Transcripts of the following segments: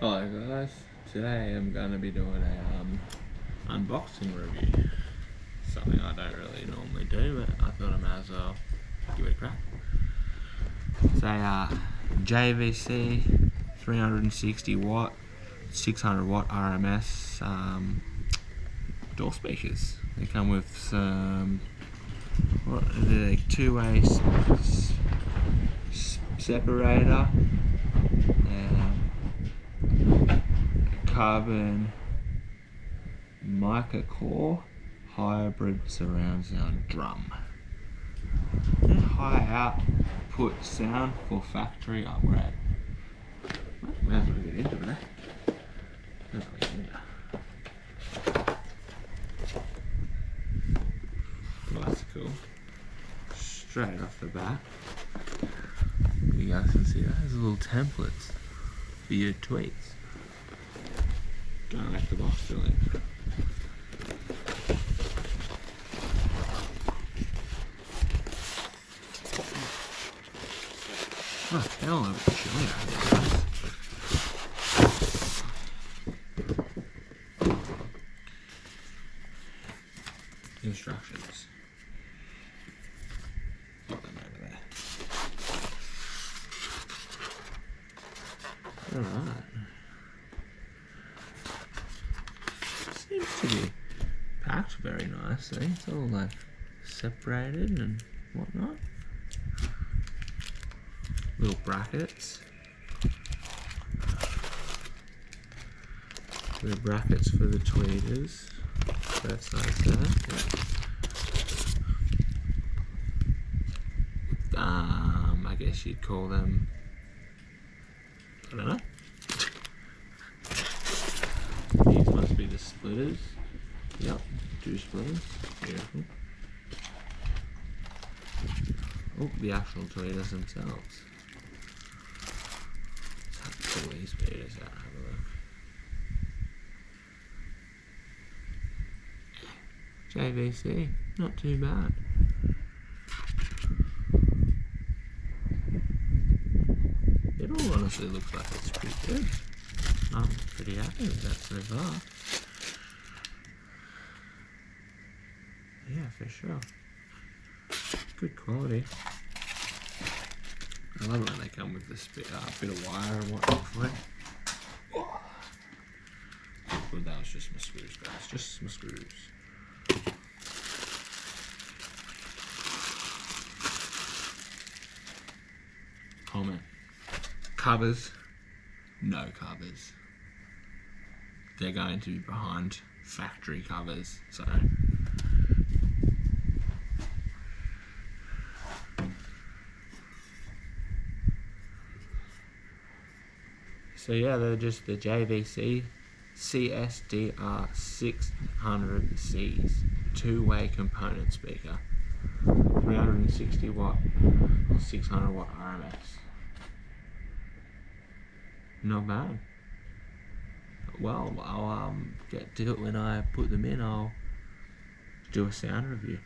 Hi guys, today I'm going to be doing a unboxing review. Something I don't really normally do, but I thought I might as well give it a crack. It's a JVC 360 watt, 600 watt RMS door speakers. They come with some two-way separator. Carbon mica core hybrid surround sound drum. High output sound for factory upgrade. Might as well get into it, Well, that's cool. Straight off the bat, you guys can see those little templates for your tweets. Don't like the box, do it. Oh, they're all over the chili guys. Instructions. Put them over there. Alright. Seems to be packed very nicely. It's all like separated and whatnot. Little brackets. The brackets for the tweeters. Both sides there. I guess you'd call them, I don't know. These must be the splitters. Yep, 2 splitters. Beautiful. Oh, the actual tweeters themselves. Let's pull these tweeters out and have a look. JVC, not too bad. It all honestly looks like it's pretty good. I'm pretty happy with that so far. Yeah, for sure. Good quality. I love it when they come with this bit of wire and whatnot for it. But that was just my screws, guys. Just my screws. Comment. Covers. No covers. They're going to be behind factory covers, so yeah, they're just the JVC CSDR 600Cs, 2-way component speaker, 360 watt or 600 watt RMS. Not bad. Well, I'll get to it when I put them in. I'll do a sound review.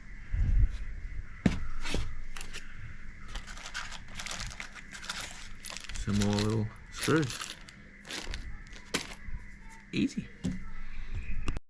Some more little screws. Easy.